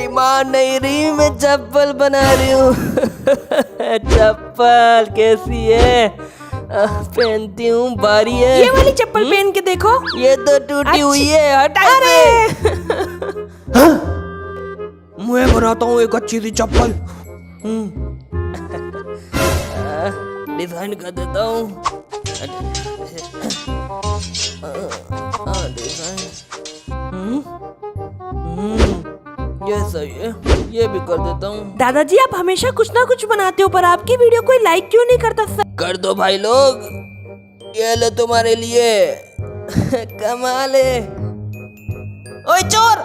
मेरी माँ नहीं रही, मैं चप्पल बना रही हूँ। चप्पल कैसी है? पहनती हूँ, भारी है। ये वाली चप्पल पहन के देखो। ये तो टूटी हुई है, हटा अरे मैं बनाता हूँ एक अच्छी सी चप्पल। डिजाइन कर देता हूँ। ये सही है, ये भी कर देता हूँ। दादाजी आप हमेशा कुछ ना कुछ बनाते हो, पर आपकी वीडियो कोई लाइक क्यों नहीं करता? कर दो भाई लोग, ये लो तुम्हारे लिए। कमाल है। ओए चोर,